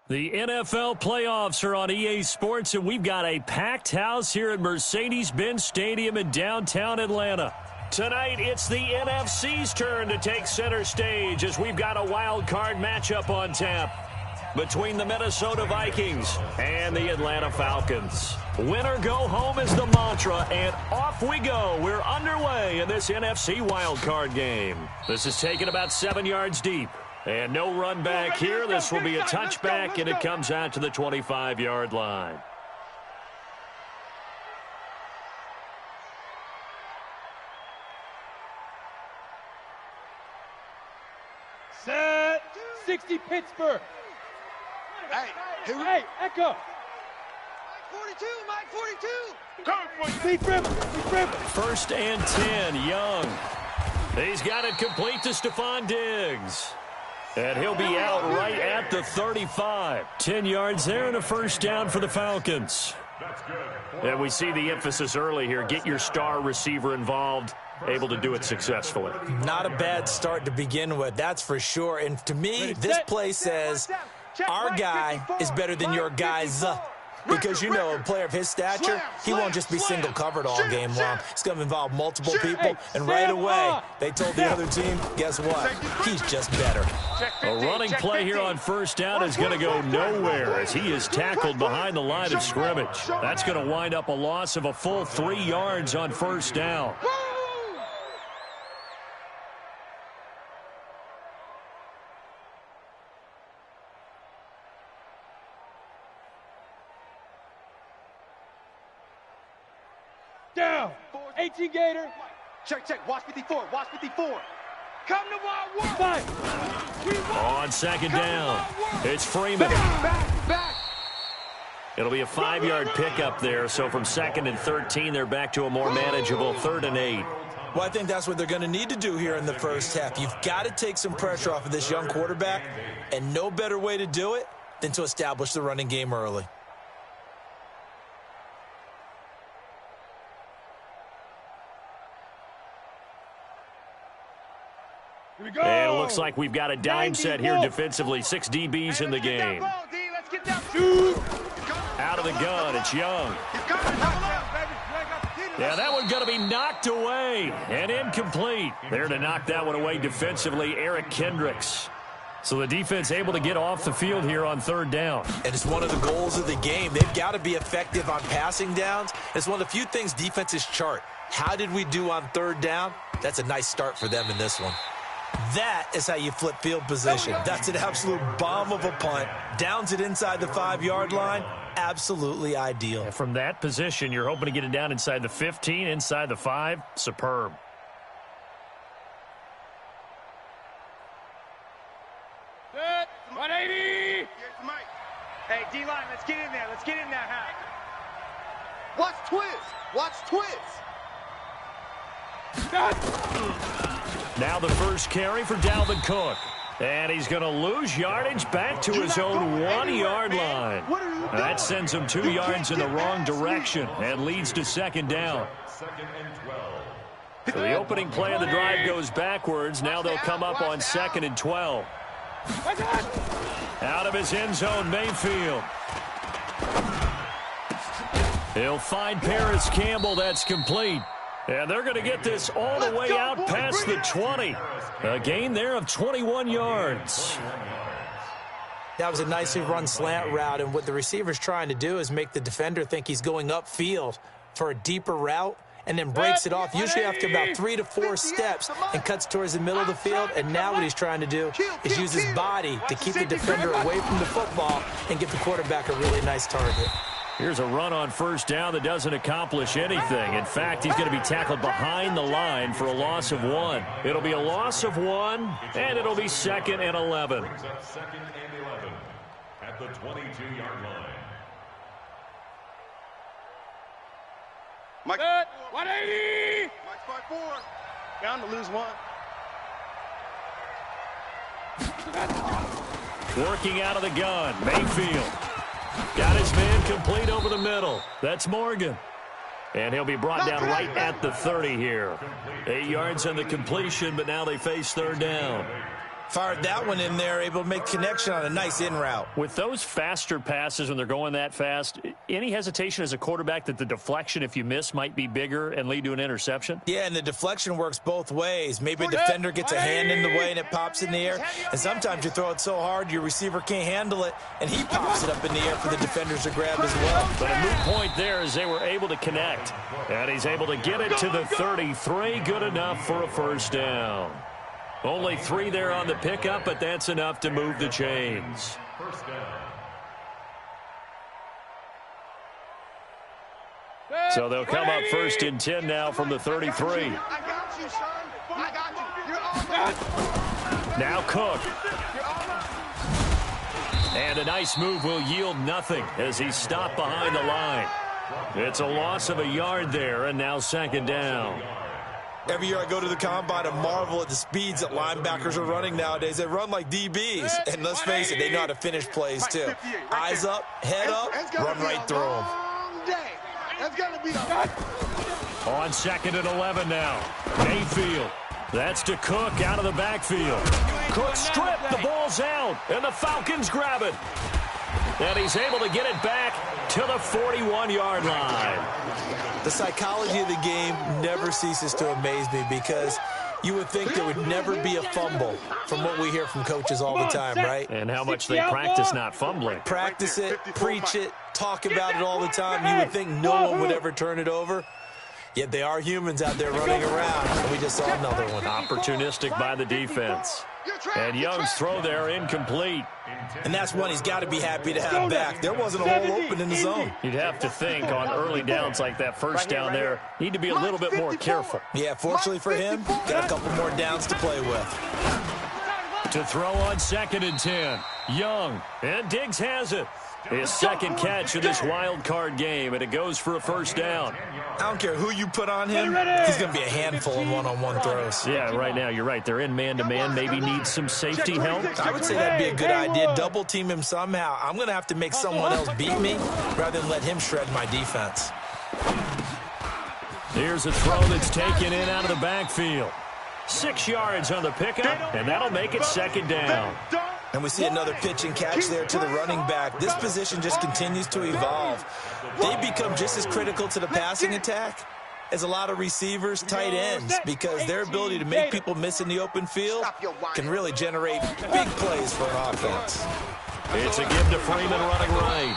The NFL playoffs are on EA Sports, and we've got a packed house here at Mercedes-Benz Stadium in downtown Atlanta. Tonight, it's the NFC's turn to take center stage as we've got a wild card matchup on tap between the Minnesota Vikings and the Atlanta Falcons. Win or go home is the mantra, and off we go. We're underway in this NFC wild card game. This is taken about 7 yards deep. And no run back here. This will be a touchback, and it comes out to the 25-yard line. Set 60 Pittsburgh. Hey, Echo. Mike 42. Big River. First and 10, Young. He's got it complete to Stephon Diggs. And he'll be out right at the 35. 10 yards there and a first down for the Falcons. And we see the emphasis early here. Get your star receiver involved. Able to do it successfully. Not a bad start to begin with, that's for sure. And to me, this play says our guy is better than your guys. Because, you know, a player of his stature, he won't just be single covered all game long. It's going to involve multiple people. And right away, they told the other team, guess what? He's just better. A running play here on first down is going to go nowhere as he is tackled behind the line of scrimmage. That's going to wind up a loss of a full 3 yards on first down. Down. 18 Gator. Check. Watch 54. Come to my work. 5. On second down, it's Freeman. Back. It'll be a 5-yard pickup there. So from 2nd and 13, they're back to a more manageable 3rd and 8. Well, I think that's what they're going to need to do here in the first half. You've got to take some pressure off of this young quarterback, and no better way to do it than to establish the running game early. And it looks like we've got a dime set here defensively. 6 DBs in the game. Out of the gun, it's Young. Yeah, that one's going to be knocked away and incomplete. There to knock that one away defensively, Eric Kendricks. So the defense able to get off the field here on 3rd down. And it's one of the goals of the game. They've got to be effective on passing downs. It's one of the few things defenses chart. How did we do on 3rd down? That's a nice start for them in this one. That is how you flip field position. That's an absolute bomb of a punt. Downs it inside the 5-yard line. Absolutely ideal. And from that position, you're hoping to get it down inside the 15, inside the 5. Superb. Set 180. Hey, D-line, let's get in there. Watch twist. Now the first carry for Dalvin Cook. And he's going to lose yardage back to his own 1-yard line. That sends him 2 yards in the wrong direction and leads to 2nd down. So the opening play of the drive goes backwards. Now they'll come up on 2nd and 12. Out of his end zone, Mayfield. He'll find Paris Campbell. That's complete. And they're going to get this all the way out past the 20. A gain there of 21 yards. That was a nicely run slant route, and what the receiver's trying to do is make the defender think he's going upfield for a deeper route and then breaks it off, usually after about 3 to 4 steps, and cuts towards the middle of the field. And now what he's trying to do is use his body to keep the defender away from the football and give the quarterback a really nice target. Here's a run on first down that doesn't accomplish anything. In fact, he's going to be tackled behind the line for a loss of 1. It'll be a loss of 1, and it'll be 2nd and 11. At the 22-yard line. Mike 180. Mike 5-4. Down to lose 1. Working out of the gun, Mayfield. Got his man complete over the middle. That's Morgan. And he'll be brought down right at the 30 here. 8 yards on the completion, but now they face 3rd down. Fired that one in there, able to make connection on a nice in route. With those faster passes when they're going that fast, any hesitation as a quarterback that the deflection, if you miss, might be bigger and lead to an interception? Yeah, and the deflection works both ways. Maybe a defender gets a hand in the way and it pops in the air. And sometimes you throw it so hard your receiver can't handle it, and he pops it up in the air for the defenders to grab as well. But a moot point there as they were able to connect. And he's able to get it to the 33. Good enough for a first down. Only 3 there on the pickup, but that's enough to move the chains. So they'll come up 1st and 10 now from the 33. I got you, son. I got you. You're all Now Cook. And a nice move will yield nothing as he's stopped behind the line. It's a loss of a yard there, and now 2nd down. Every year I go to the combine and marvel at the speeds that linebackers are running nowadays. They run like DBs. And let's face it, they know how to finish plays too. Eyes up, head up, run right through them. That's going to be On 2nd and 11 now. Mayfield. That's to Cook out of the backfield. Cook stripped. The ball's out. And the Falcons grab it. And he's able to get it back to the 41-yard line. The psychology of the game never ceases to amaze me because you would think there would never be a fumble from what we hear from coaches all the time, right? And how much they practice not fumbling. Practice it, preach it, talk about it all the time. You would think no one would ever turn it over. Yet they are humans out there running around, and we just saw another one. Opportunistic by the defense. And Young's throw there incomplete. And that's one he's got to be happy to have back. There wasn't a hole open in the zone. You'd have to think on early downs like that first down there, need to be a little bit more careful. Yeah, fortunately for him, got a couple more downs to play with. To throw on 2nd and 10. Young, and Diggs has it. His 2nd catch of this wild card game, and it goes for a first down. I don't care who you put on him, he's going to be a handful in one-on-one throws. Yeah, right now, you're right. They're in man-to-man, maybe need some safety help. I would say that'd be a good idea. Double team him somehow. I'm going to have to make someone else beat me rather than let him shred my defense. Here's a throw that's taken in out of the backfield. 6 yards on the pickup, and that'll make it 2nd down. And we see another pitch and catch there to the running back. This position just continues to evolve. They become just as critical to the passing attack as a lot of receivers, tight ends, because their ability to make people miss in the open field can really generate big plays for an offense. It's a give to Freeman running right.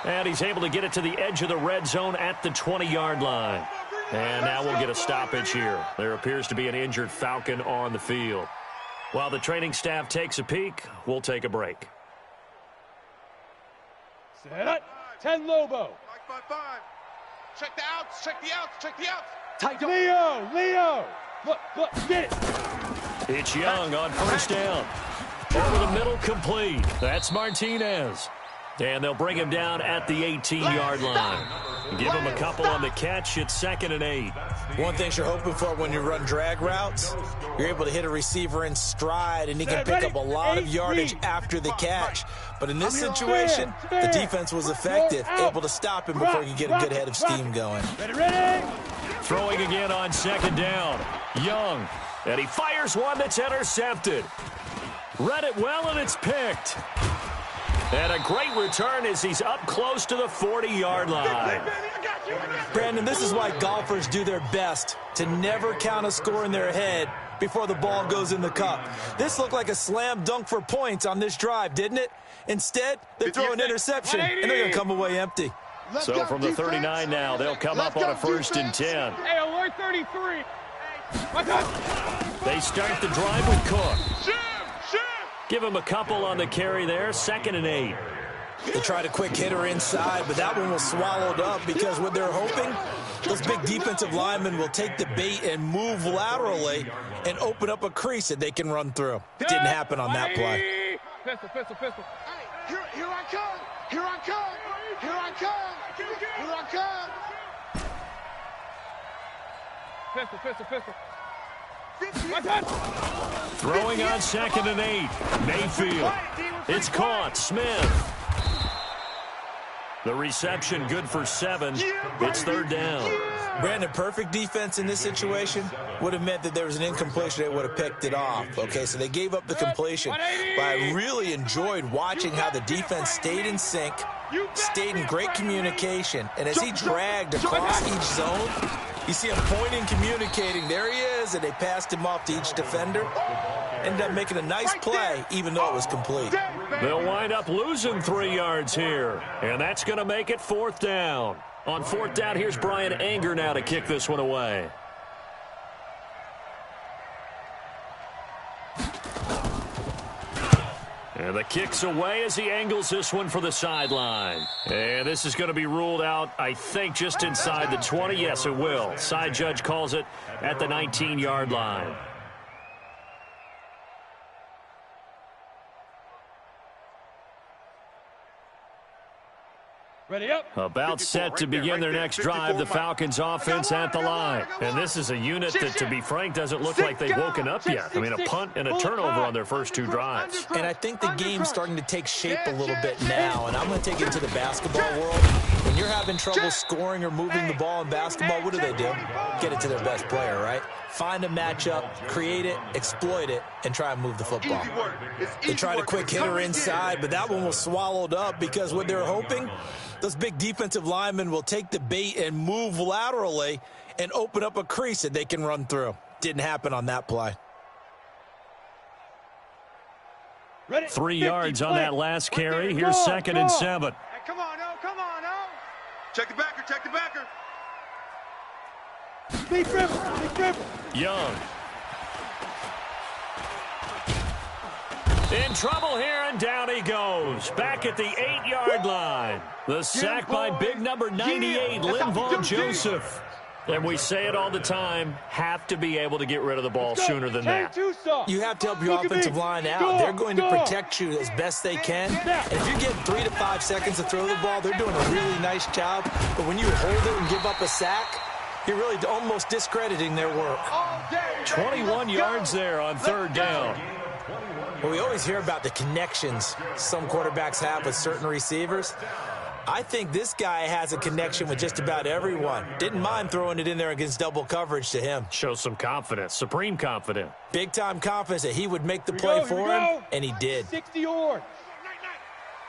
And he's able to get it to the edge of the red zone at the 20-yard line. And now we'll get a stoppage here. There appears to be an injured Falcon on the field. While the training staff takes a peek, we'll take a break. Set. 10 Lobo. 5. Check the outs, check the outs, check the outs. Tight. Leo. Look, get it. It's Young on first down. Over the middle, complete. That's Martinez. And they'll bring him down at the 18-yard line. Give him a couple on the catch. It's 2nd and 8. One thing you're hoping for when you run drag routes, you're able to hit a receiver in stride, and he can pick up a lot of yardage after the catch. But in this situation, the defense was effective, able to stop him before you get a good head of steam going. Ready. Throwing again on 2nd down. Young. And he fires one that's intercepted. Read it well, and it's picked. And a great return as he's up close to the 40-yard line. Brandon, this is why golfers do their best to never count a score in their head before the ball goes in the cup. This looked like a slam dunk for points on this drive, didn't it? Instead, they throw an interception, and they're going to come away empty. So from the 39 now, they'll come up on a 1st and 10. Hey, alert 33. They start the drive with Cook. Give him a couple on the carry there. 2nd and 8. They tried a quick hitter inside, but that one was swallowed up because what they're hoping, those big defensive linemen will take the bait and move laterally and open up a crease that they can run through. It didn't happen on that play. Pistol. Here I come. Pistol. Throwing on 2nd and 8. Mayfield. It's caught. Smith. The reception good for 7. It's 3rd down. Brandon, perfect defense in this situation would have meant that there was an incompletion. They would have picked it off. Okay, so they gave up the completion. But I really enjoyed watching how the defense stayed in sync, stayed in great communication. And as he dragged across each zone, you see him pointing, communicating. There he is, and they passed him off to each defender. Ended up making a nice play, even though it was complete. They'll wind up losing 3 yards here, and that's going to make it 4th down. On 4th down, here's Brian Anger now to kick this one away. And the kick's away as he angles this one for the sideline. And this is going to be ruled out, I think, just inside the 20. Yes, it will. Side judge calls it at the 19-yard line. Ready up. About set to begin their next drive, the Falcons offense at the line. And this is a unit that, to be frank, doesn't look like they've woken up yet. I mean, a punt and a turnover on their first 2 drives. And I think the game's starting to take shape a little bit now. And I'm going to take it into the basketball world. When you're having trouble scoring or moving the ball in basketball, what do? Get it to their best player, right? Find a matchup, create it, exploit it, and try and move the football. They tried a quick hitter inside, but that one was swallowed up because what they're hoping, those big defensive linemen will take the bait and move laterally and open up a crease that they can run through. Didn't happen on that play. 3 yards on that last carry. Here's 2nd and 7. Hey, come on, no, come on, no. Check the backer, check the backer. Big dribble. Young. In trouble here, and down he goes. Back at the 8-yard line. The sack by big number 98, Linval Joseph. And we say it all the time, have to be able to get rid of the ball sooner than that. You have to help your offensive line out. They're going to protect you as best they can. And if you're getting 3 to 5 seconds to throw the ball, they're doing a really nice job. But when you hold it and give up a sack, you're really almost discrediting their work. 21 yards there on 3rd down. Well, we always hear about the connections some quarterbacks have with certain receivers. I think this guy has a connection with just about everyone. Didn't mind throwing it in there against double coverage to him. Shows some confidence, supreme confidence. Big-time confidence that he would make the play for him, and he did. 60 yards.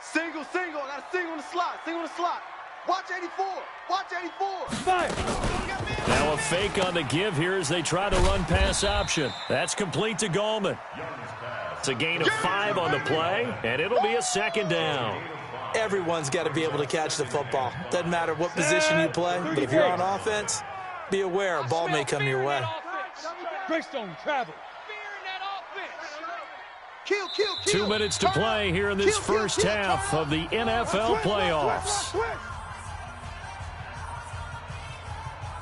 Single. I got a single in the slot. Watch 84. Watch 84. Five. Now a fake on the give here as they try to run pass option. That's complete to Gallman. It's a gain of 5 on the play, and it'll be a 2nd down. Everyone's got to be able to catch the football. Doesn't matter what position you play, but if you're on offense, be aware a ball may come your way. Greystone travel. 2 minutes to play here in this first half of the NFL playoffs.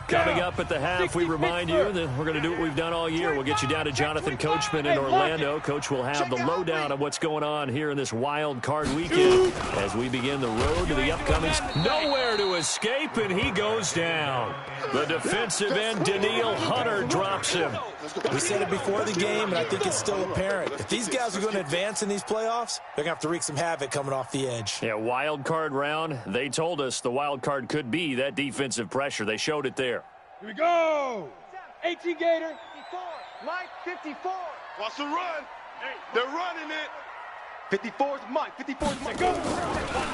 Coming up at the half, we remind you that we're going to do what we've done all year. We'll get you down to Jonathan Coachman in Orlando. Coach will have the lowdown of what's going on here in this wild card weekend as we begin the road to the upcoming. Nowhere to escape, and he goes down. The defensive end, Daniil Hunter, drops him. We said it before the game, and I think it's still apparent. If these guys are going to advance in these playoffs, they're going to have to wreak some havoc coming off the edge. Yeah, wild card round. They told us the wild card could be that defensive pressure. They showed it there. Here we go. 18 Gator. 54. Mike, 54. Watch the run. They're running it. 54 is Mike. 54 is Mike. Go.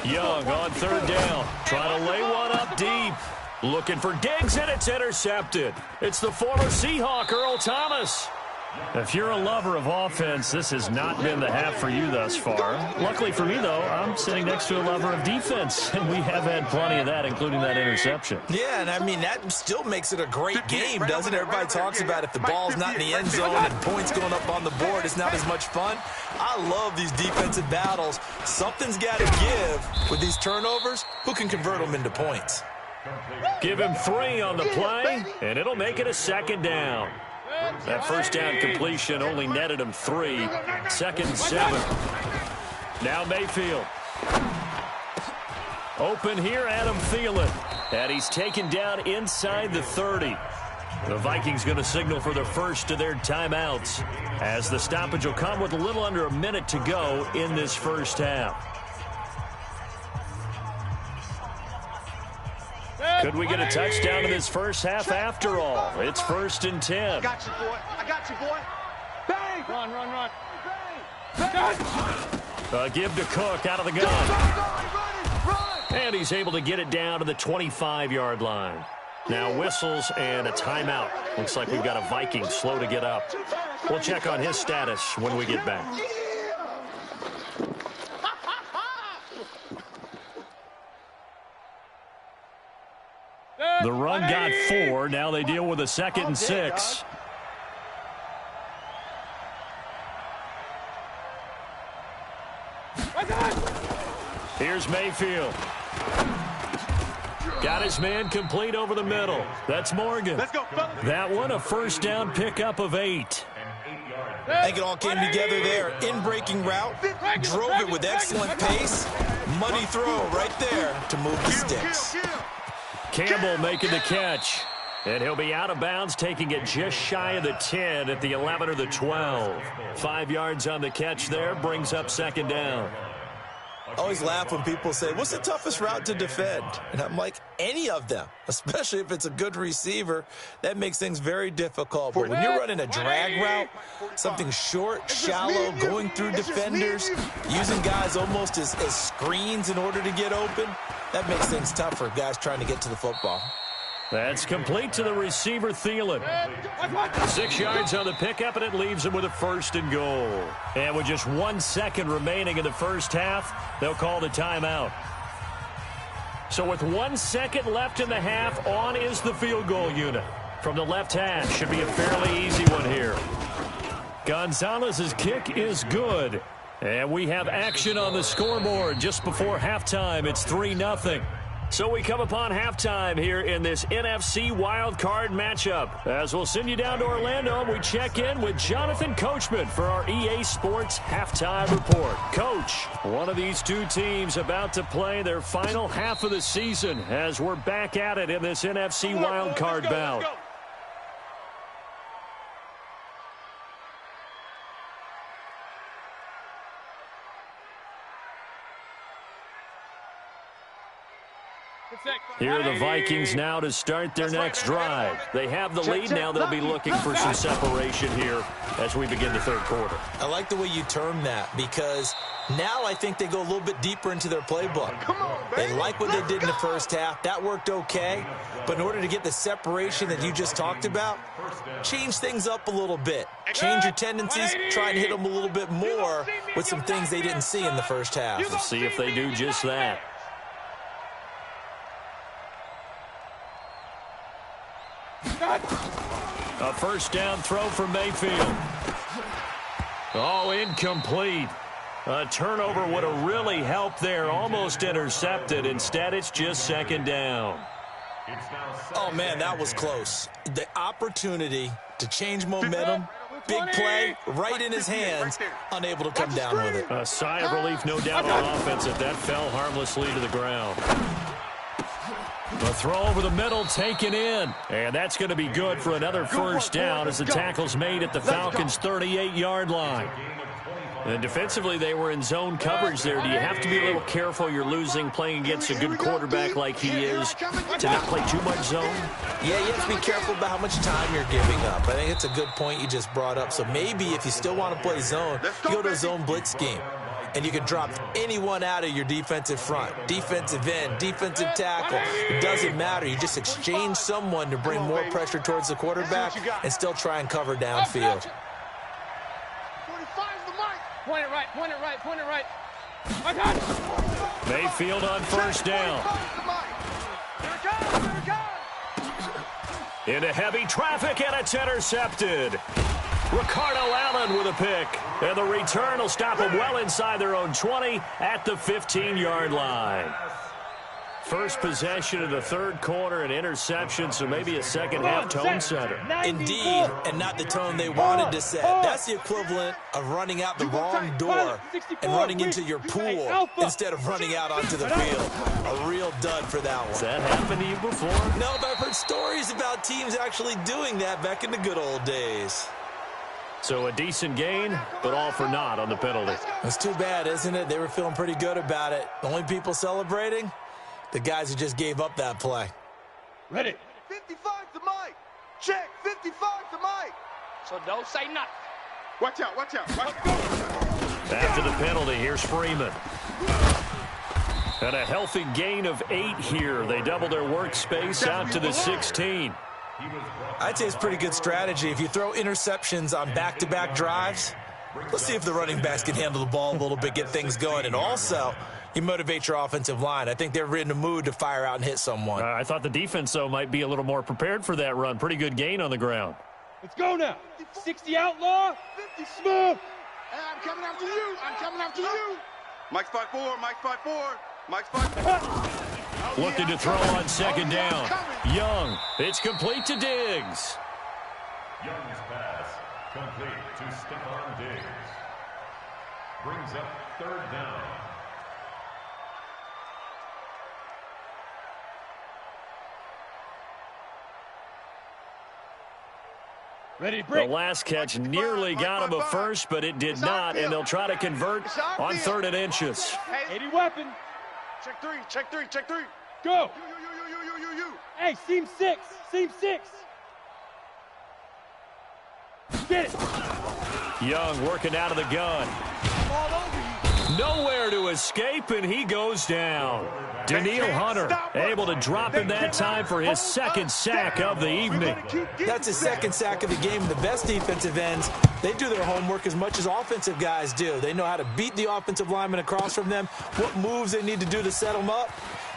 Young on 3rd down. Trying to lay one up deep. Looking for Diggs, and it's intercepted. It's the former Seahawk, Earl Thomas. If you're a lover of offense, this has not been the half for you thus far. Luckily for me, though, I'm sitting next to a lover of defense, and we have had plenty of that, including that interception. Yeah, and I mean, that still makes it a great game, doesn't it? Everybody talks about if the ball's not in the end zone and points going up on the board, it's not as much fun. I love these defensive battles. Something's got to give with these turnovers. Who can convert them into points? Give him 3 on the play, and it'll make it a 2nd down. That first down completion only netted him 3. 2nd and 7. Now Mayfield. Open here, Adam Thielen. And he's taken down inside the 30. The Vikings going to signal for the first of their timeouts, as the stoppage will come with a little under a minute to go in this first half. Could we get a touchdown in this first half after all? It's 1st and 10. I got you, boy. I got you, boy. Bang! Run, run, run. Give to Cook out of the gun. And he's able to get it down to the 25-yard line. Now whistles and a timeout. Looks like we've got a Viking slow to get up. We'll check on his status when we get back. The run got 4. Now they deal with a 2nd and 6. Here's Mayfield. Got his man complete over the middle. That's Morgan. Let's go, fellas. That one a first down pickup of 8. I think it all came together there. In-breaking route, drove it with excellent pace. Money throw right there to move the sticks. Campbell making the catch. And he'll be out of bounds, taking it just shy of the 10 at the 11 or the 12. 5 yards on the catch there, brings up 2nd down. I always laugh when people say, what's the toughest route to defend? And I'm like, any of them, especially if it's a good receiver. That makes things very difficult. But when you're running a drag route, something short, shallow, going through defenders, using guys almost as screens in order to get open, that makes things tough for guys trying to get to the football. That's complete to the receiver, Thielen. 6 yards on the pickup, and it leaves him with a 1st and goal. And with just 1 second remaining in the first half, they'll call the timeout. So with 1 second left in the half, on is the field goal unit. From the left hash, should be a fairly easy one here. Gonzalez's kick is good. And we have action on the scoreboard just before halftime. It's 3-0. So we come upon halftime here in this NFC wildcard matchup. As we'll send you down to Orlando, we check in with Jonathan Coachman for our EA Sports Halftime Report. Coach, one of these two teams about to play their final half of the season as we're back at it in this NFC wildcard bout. Here are the Vikings now to start their next drive. They have the lead. Now they'll be looking for some separation here as we begin the third quarter. I like the way you term that because now I think they go a little bit deeper into their playbook. They like what they did in the first half. That worked okay. But in order to get the separation that you just talked about, change things up a little bit. Change your tendencies. Try and hit them a little bit more with some things they didn't see in the first half. We'll see if they do just that. A first down throw for Mayfield. Oh, incomplete. A turnover would have really helped there. Almost intercepted. Instead, it's just 2nd down. Oh, man, that was close. The opportunity to change momentum, big play, right in his hands, unable to come down with it. A sigh of relief, no doubt, on offense if that fell harmlessly to the ground. A throw over the middle taken in. And that's going to be good for another first down as the tackle's made at the Falcons' 38-yard line. And defensively, they were in zone coverage there. Do you have to be a little careful? You're losing playing against a good quarterback like he is to not play too much zone? Yeah, you have to be careful about how much time you're giving up. I think it's a good point you just brought up. So maybe if you still want to play zone, you go to a zone blitz scheme. And you can drop anyone out of your defensive front, defensive end, defensive tackle. It doesn't matter. You just exchange someone to bring more pressure towards the quarterback and still try and cover downfield. Point it right, point it right, point it right. Mayfield on first down. Into heavy traffic, and it's intercepted. Ricardo Allen with a pick. And the return will stop them well inside their own 20 at the 15-yard line. First possession of the third quarter, an interception, so maybe a second-half tone setter. Indeed, and not the tone they wanted to set. That's the equivalent of running out the wrong door and running into your pool instead of running out onto the field. A real dud for that one. Has that happened to you before? No, but I've heard stories about teams actually doing that back in the good old days. So a decent gain, but all for naught on the penalty. That's too bad, isn't it? They were feeling pretty good about it. The only people celebrating? The guys who just gave up that play. Ready. 55 to Mike. Check. 55 to Mike. So don't say nothing. Watch out, watch out. Watch out. After the penalty, here's Freeman. And a healthy gain of 8 here. They double their workspace out to the 16. I'd say it's pretty good strategy. If you throw interceptions on back-to-back drives, let's see if the running backs can handle the ball a little bit, get things going. And also, you motivate your offensive line. I think they're in the mood to fire out and hit someone. I thought the defense, though, might be a little more prepared for that run. Pretty good gain on the ground. Let's go now. 60 outlaw. 50 smooth. Hey, I'm coming after you. I'm coming after you. Mike's 5'4". Mike's 5'4". Mike's 5'4". Looking to throw on second down. Young. It's complete to Diggs. Young's pass complete to Stephon Diggs. Brings up third down. Ready, break. The last catch nearly got him a first, but it did not, and they'll try to convert on 3rd and inches. 80 weapon. Check 3. Check 3. Check 3. Go. You. Hey, seam 6. Seam 6. Get it. Young working out of the gun. Nowhere to escape, and he goes down. Daniil Hunter able to drop him that time for his 2nd sack of the evening. That's his 2nd sack of the game. The best defensive ends, they do their homework as much as offensive guys do. They know how to beat the offensive lineman across from them, what moves they need to do to set them up.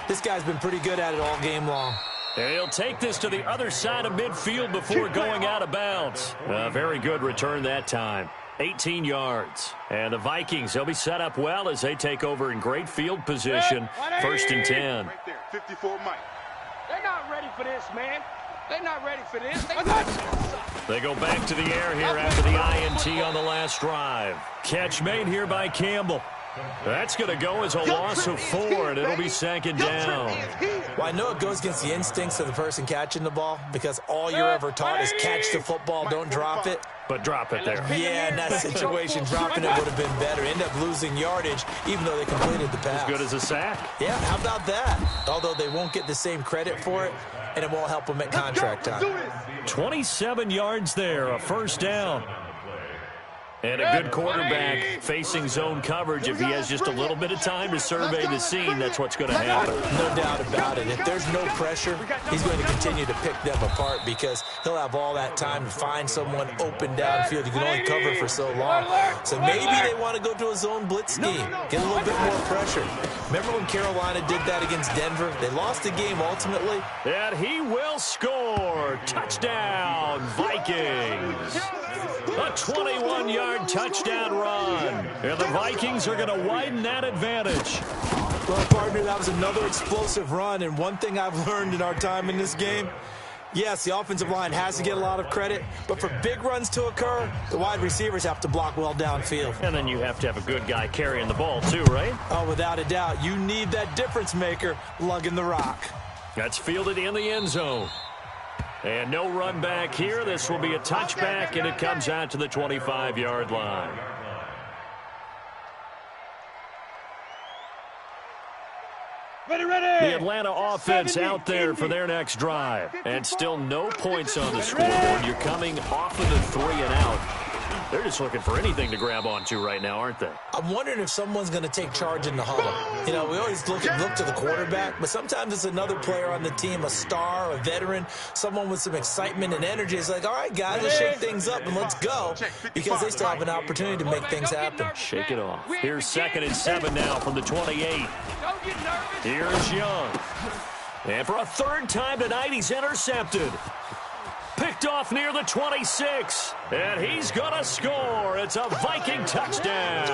This guy's been pretty good at it all game long. And he'll take this to the other side of midfield before going out of bounds. A very good return that time. 18 yards. And the Vikings, they'll be set up well as they take over in great field position. 1st and 10. Right there. 54 Mike. They're not ready for this, man. They're not ready for this. They go back to the air here after the INT on the last drive. Catch made here by Campbell. That's going to go as a loss of 4, and it'll be 2nd down. Well, I know it goes against the instincts of the person catching the ball because all you're ever taught is catch the football, don't drop it. But drop it there. Yeah, in that situation, dropping it would have been better. End up losing yardage, even though they completed the pass. As good as a sack. Yeah, how about that? Although they won't get the same credit for it, and it won't help them at contract time. 27 yards there, a 1st down. And a good quarterback facing zone coverage. If he has just a little bit of time to survey the scene, that's what's going to happen. No doubt about it. If there's no pressure, he's going to continue to pick them apart because he'll have all that time to find someone open downfield. You can only cover for so long. So maybe they want to go to a zone blitz scheme, get a little bit more pressure. Remember when Carolina did that against Denver? They lost the game ultimately. And he will score. Touchdown, Vikings. A 21-yard touchdown run. And the Vikings are going to widen that advantage. Well, partner, that was another explosive run. And one thing I've learned in our time in this game, yes, the offensive line has to get a lot of credit, but for big runs to occur, the wide receivers have to block well downfield. And then you have to have a good guy carrying the ball too, right? Oh, without a doubt. You need that difference maker lugging the rock. That's fielded in the end zone. And no run back here. This will be a touchback, and it comes out to the 25-yard line. Ready, ready. The Atlanta offense out there for their next drive. And still no points on the scoreboard. You're coming off of the 3 and out. They're just looking for anything to grab onto right now, aren't they? I'm wondering if someone's going to take charge in the huddle. You know, we always look to the quarterback, but sometimes it's another player on the team, a star, a veteran, someone with some excitement and energy. It's like, all right, guys, let's shake things up and let's go, because they still have an opportunity to make things happen. Shake it off. Here's 2nd and 7 now from the 28. Here's Young. And for a 3rd time tonight, he's intercepted. Picked off near the 26. And he's going to score. It's a Viking touchdown.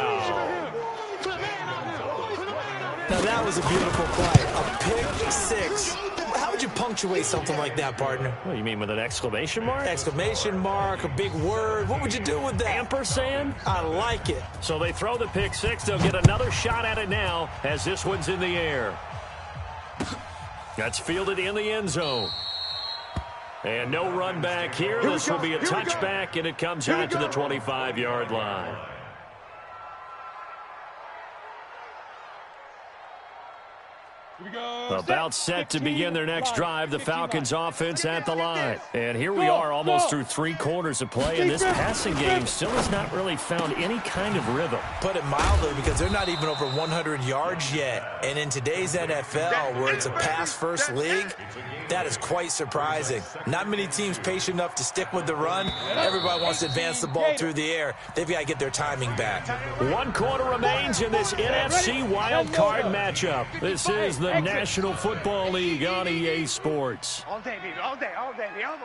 Now, that was a beautiful play. A pick 6. How would you punctuate something like that, partner? What do you mean, with an exclamation mark? Exclamation mark, a big word. What would you do with that? Ampersand? I like it. So they throw the pick 6. They'll get another shot at it now as this one's in the air. That's fielded in the end zone. And no run back here. This will be a touchback, and it comes out to the 25-yard line. About set to begin their next drive, the Falcons offense at the line. And here we are almost through 3 quarters of play, and this passing game still has not really found any kind of rhythm. Put it mildly, because they're not even over 100 yards yet. And in today's NFL, where it's a pass-first league, that is quite surprising. Not many teams patient enough to stick with the run. Everybody wants to advance the ball through the air. They've got to get their timing back. 1 quarter remains in this NFC wild card matchup. This is the National Football League on EA Sports. All day, baby. All day. All day. All day.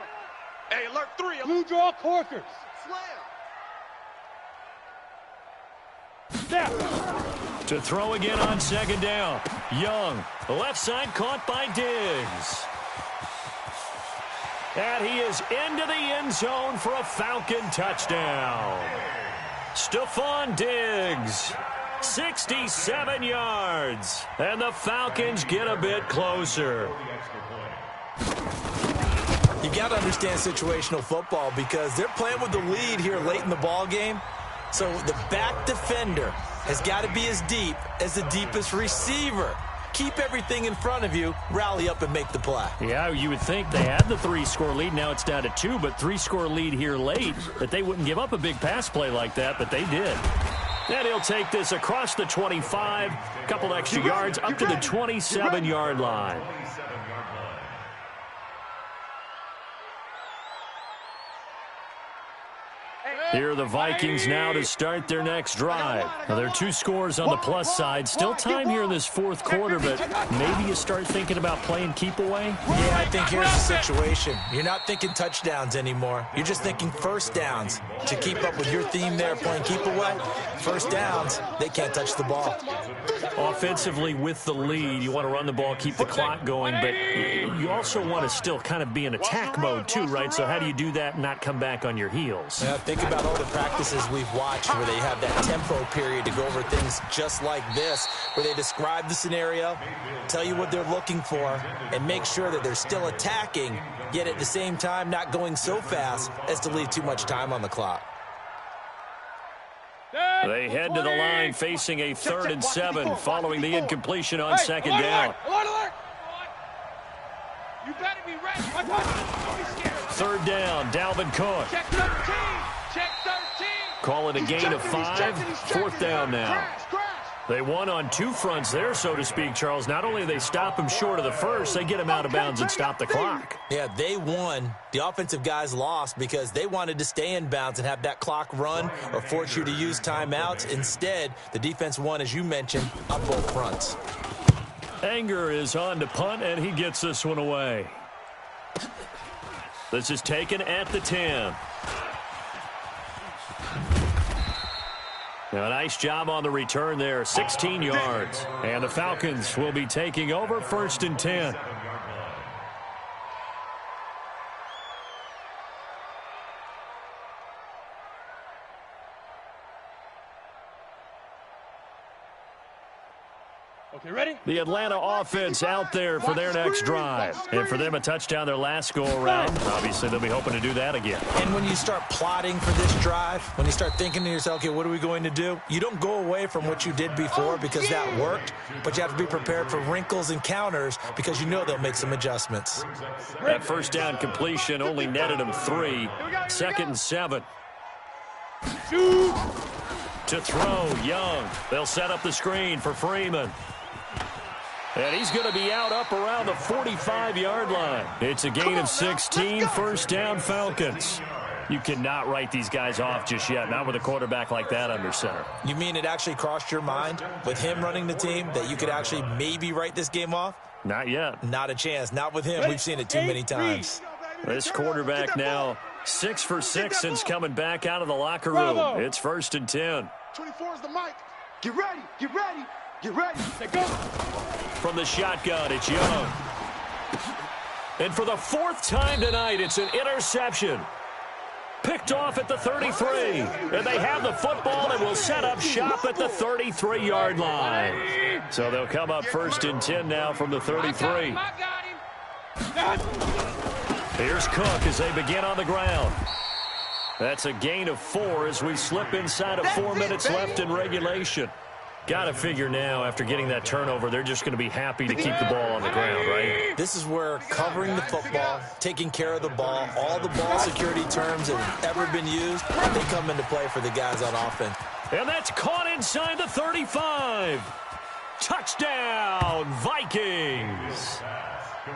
Hey, alert 3. Blue draw Corkers. Slam. To throw again on 2nd down. Young, left side caught by Diggs. And he is into the end zone for a Falcon touchdown. Stephon Diggs, 67 yards. And the Falcons get a bit closer. You got to understand situational football, because they're playing with the lead here late in the ball game. So the back defender has got to be as deep as the deepest receiver. Keep everything in front of you, rally up and make the play. Yeah, you would think they had the 3-score lead. Now it's down to 2, but 3-score lead here late, that they wouldn't give up a big pass play like that, but they did. And he'll take this across the 25, a couple extra yards up to the 27-yard line. Here are the Vikings now to start their next drive. Now, there are 2 scores on the plus side. Still time here in this 4th quarter, but maybe you start thinking about playing keep away? Yeah, I think here's the situation. You're not thinking touchdowns anymore. You're just thinking first downs. To keep up with your theme there, playing keep away, first downs, they can't touch the ball. Offensively, with the lead, you want to run the ball, keep the clock going, but you also want to still kind of be in attack mode too, right? So how do you do that and not come back on your heels? Yeah, think about all the practices we've watched where they have that tempo period to go over things just like this, where they describe the scenario, tell you what they're looking for, and make sure that they're still attacking, yet at the same time not going so fast as to leave too much time on the clock. They head to the line facing a 3rd and 7 following the incompletion on 2nd down. You better be ready. Don't be scared. 3rd down, Dalvin Cook. Check 13. Check 13. Call it a gain of 5. 4th down now. They won on 2 fronts there, so to speak, Charles. Not only do they stop him short of the first, they get him out of bounds and stop the clock. Yeah, they won. The offensive guys lost because they wanted to stay in bounds and have that clock run or force you to use timeouts. Instead, the defense won, as you mentioned, on both fronts. Anger is on to punt, and he gets this one away. This is taken at the 10. Now, a nice job on the return there, 16 yards. And the Falcons will be taking over 1st and 10. Okay, ready? The Atlanta offense out there for their next drive. And for them, a touchdown their last go-around. Obviously, they'll be hoping to do that again. And when you start plotting for this drive, when you start thinking to yourself, okay, what are we going to do? You don't go away from what you did before because that worked, but you have to be prepared for wrinkles and counters because you know they'll make some adjustments. That 1st down completion only netted them 3. 2nd and 7. To throw, Young. They'll set up the screen for Freeman. And he's going to be out up around the 45-yard line. It's a gain of 16, 1st down Falcons. You cannot write these guys off just yet, not with a quarterback like that under center. You mean it actually crossed your mind with him running the team that you could actually maybe write this game off? Not yet. Not a chance. Not with him. We've seen it too many times. This quarterback now 6 for 6 since coming back out of the locker room. It's 1st and 10. 24 is the mic. Get ready. Get ready. Get ready. Let's go. From the shotgun, it's Young. And for the 4th time tonight, it's an interception. Picked off at the 33. And they have the football and will set up shop at the 33-yard line. So they'll come up 1st and 10 now from the 33. Here's Cook as they begin on the ground. That's a gain of 4 as we slip inside of 4 minutes left in regulation. Got to figure now, after getting that turnover, they're just going to be happy to keep the ball on the ground, right? This is where covering the football, taking care of the ball, all the ball security terms that have ever been used, they come into play for the guys on offense. And that's caught inside the 35. Touchdown, Vikings.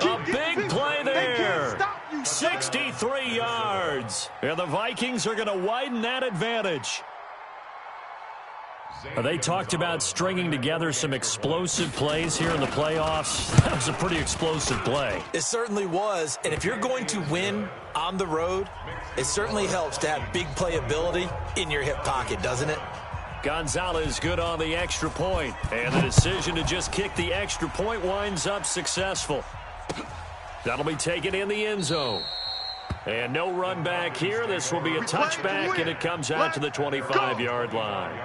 A big play there. 63 yards. And the Vikings are going to widen that advantage. They talked about stringing together some explosive plays here in the playoffs. That was a pretty explosive play. It certainly was. And if you're going to win on the road, it certainly helps to have big playability in your hip pocket, doesn't it? Gonzalez good on the extra point. And the decision to just kick the extra point winds up successful. That'll be taken in the end zone. And no run back here. This will be a touchback, and it comes out to the 25-yard line.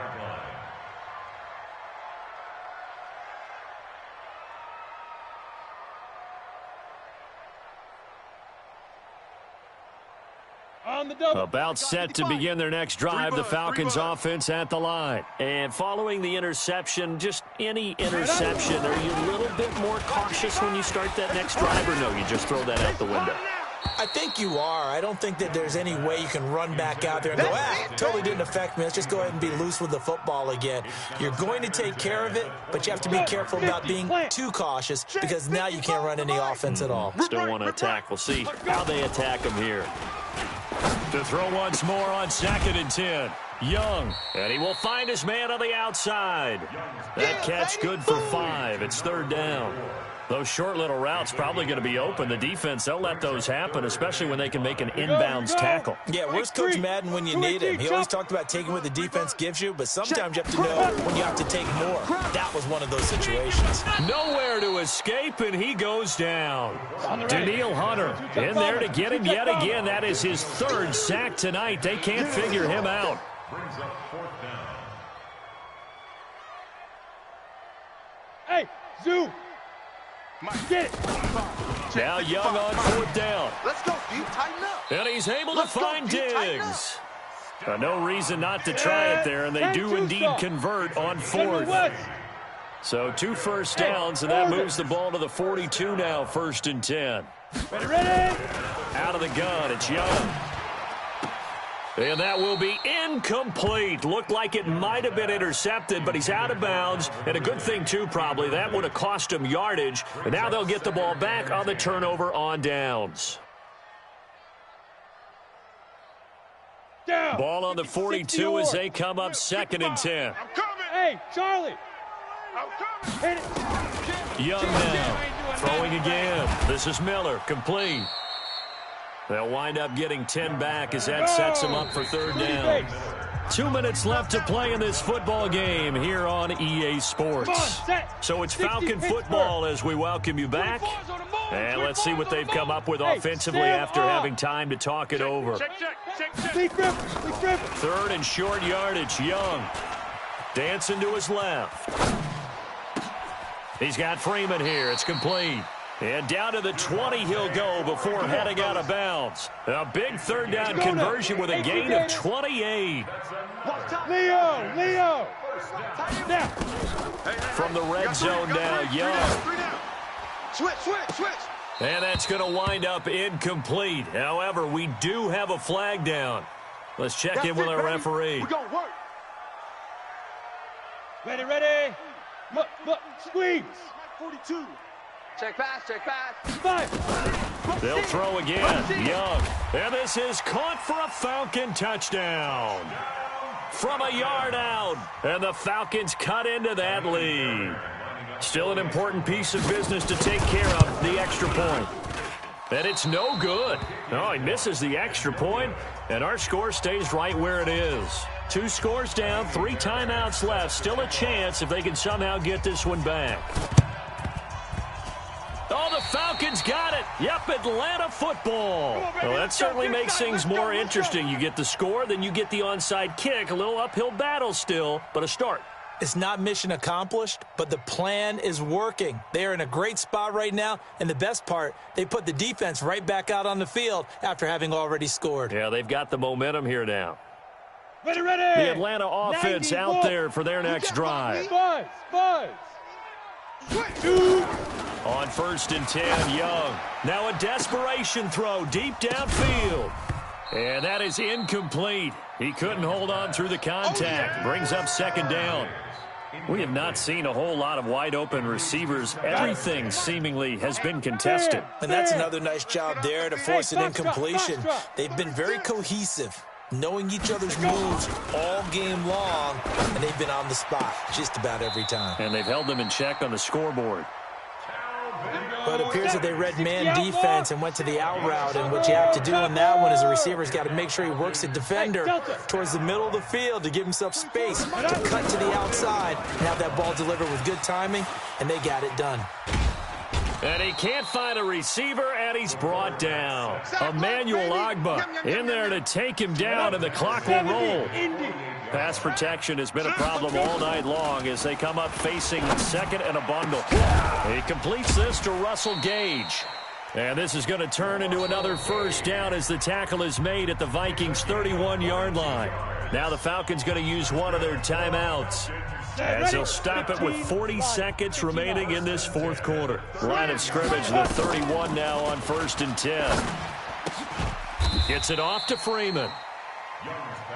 About set to begin their next drive, the Falcons offense at the line. And following the interception, just any interception, are you a little bit more cautious when you start that next drive, or no, you just throw that out the window? I think you are. I don't think that there's any way you can run back out there and go, totally didn't affect me. Let's just go ahead and be loose with the football again. You're going to take care of it, but you have to be careful about being too cautious because now you can't run any offense at all. Still want to attack. We'll see how they attack them here. To throw once more on 2nd and 10. Young, and he will find his man on the outside. That catch good for 5. It's 3rd down. Those short little routes probably going to be open. The defense, they'll let those happen, especially when they can make an inbounds tackle. Yeah, where's Coach Madden when you need him? He always talked about taking what the defense gives you, but sometimes you have to know when you have to take more. That was one of those situations. Nowhere to escape, and he goes down. Daniil Hunter in there to get him yet again. That is his 3rd sack tonight. They can't figure him out. Brings up 4th down. Hey, Zoo. Get it. Now Young on 4th down. Let's go, D. Tighten up. And he's able to find Diggs. No reason not to try it there, and they do indeed convert on 4th. So 2 first downs, and that moves the ball to the 42 now, 1st and 10. Ready? Out of the gun, it's Young. And that will be incomplete. Looked like it might have been intercepted, but he's out of bounds. And a good thing, too, probably. That would have cost him yardage. And now they'll get the ball back on the turnover on downs. Down. Ball on the 42 as they come up 2nd and 10. I'm coming. Hey, Charlie. I'm coming. Hit it. Young now, throwing again. This is Miller, complete. They'll wind up getting 10 back as that sets them up for 3rd down. 2 minutes left to play in this football game here on EA Sports. So it's Falcon football as we welcome you back. And let's see what they've come up with offensively after having time to talk it over. 3rd and short yardage, Young. Dancing to his left. He's got Freeman here. It's complete. And down to the 20 he'll go before heading out of bounds. A big 3rd down conversion with a gain of 28. Leo. Now. From the red zone now, Young. Switch. And that's going to wind up incomplete. However, we do have a flag down. Let's check in with our referee. We're going to work. Ready. Look. Squeeze. 42. Check pass. 5. They'll throw again. Young. And this is caught for a Falcon touchdown. From a yard out. And the Falcons cut into that lead. Still an important piece of business to take care of, the extra point. And it's no good. No, he misses the extra point, and our score stays right where it is. 2 scores down, 3 timeouts left. Still a chance if they can somehow get this one back. Oh, the Falcons got it. Yep, Atlanta football. Well, that certainly makes things more interesting. You get the score, then you get the onside kick. A little uphill battle still, but a start. It's not mission accomplished, but the plan is working. They are in a great spot right now, and the best part, they put the defense right back out on the field after having already scored. Yeah, they've got the momentum here now. Ready, ready. The Atlanta offense out there for their next drive. Buzz. On 1st and 10, Young. Now a desperation throw deep downfield. And that is incomplete. He couldn't hold on through the contact. Brings up 2nd down. We have not seen a whole lot of wide-open receivers. Everything seemingly has been contested. And that's another nice job there to force an incompletion. They've been very cohesive, knowing each other's moves all game long, and they've been on the spot just about every time. And they've held them in check on the scoreboard. But it appears that they read man defense and went to the out route, and what you have to do in that one is the receiver's got to make sure he works the defender towards the middle of the field to give himself space to cut to the outside and have that ball delivered with good timing, and they got it done. And he can't find a receiver, and he's brought down. Emmanuel Agba in there to take him down, and the clock will roll. Pass protection has been a problem all night long as they come up facing 2nd and a bundle. He completes this to Russell Gage. And this is going to turn into another 1st down as the tackle is made at the Vikings' 31-yard line. Now the Falcons going to use one of their timeouts, as they'll stop it with 40 seconds remaining in this 4th quarter. Line of scrimmage, the 31 now on 1st and 10. Gets it off to Freeman.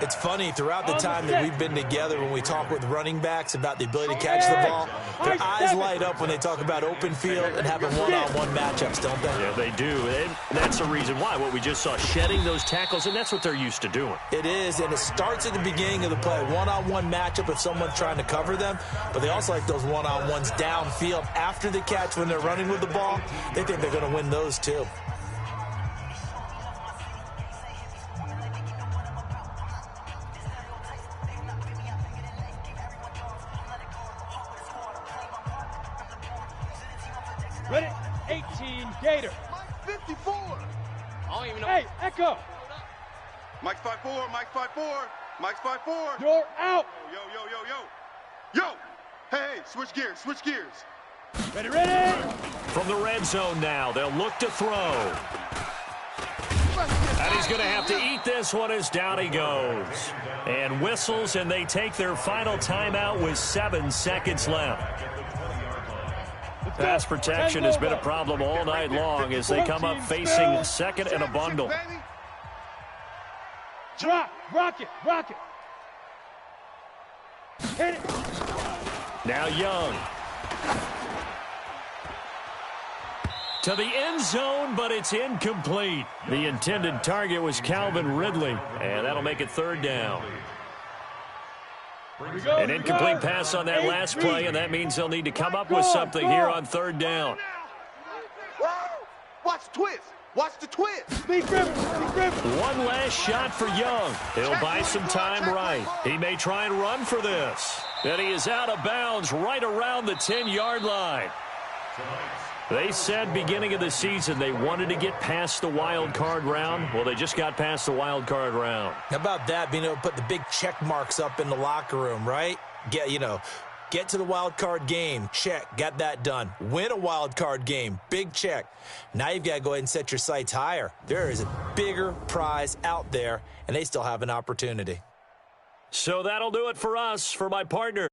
It's funny, throughout the time that we've been together, when we talk with running backs about the ability to catch the ball, their eyes light up when they talk about open field and having one-on-one matchups, don't they? Yeah, they do. And that's the reason why. What we just saw, shedding those tackles, and that's what they're used to doing. It is, and it starts at the beginning of the play. One-on-one matchup if someone's trying to cover them, but they also like those one-on-ones downfield after the catch when they're running with the ball. They think they're going to win those too. Ready? 18, Gator. 54. I don't even know. Hey, Echo. Mike's 5-4. Mike's 5-4. Mike's 5-4. You're out. Yo. Hey, switch gears. Ready. From the red zone now, they'll look to throw. And he's going to have to eat this one as down he goes. And whistles, and they take their final timeout with 7 seconds left. Pass protection has been a problem all night long as they come up facing 2nd and a bundle. Rock it. Hit it. Now Young. To the end zone, but it's incomplete. The intended target was Calvin Ridley, and that'll make it 3rd down. An incomplete pass on that last play, and that means they'll need to come up with something here on 3rd down. Watch the twist. One last shot for Young. He'll buy some time right. He may try and run for this. And he is out of bounds right around the 10-yard line. They said beginning of the season they wanted to get past the wild card round. Well, they just got past the wild card round. How about that, being able to put the big check marks up in the locker room, right? Get to the wild card game, check, got that done. Win a wild card game, big check. Now you've got to go ahead and set your sights higher. There is a bigger prize out there, and they still have an opportunity. So that'll do it for us. For my partner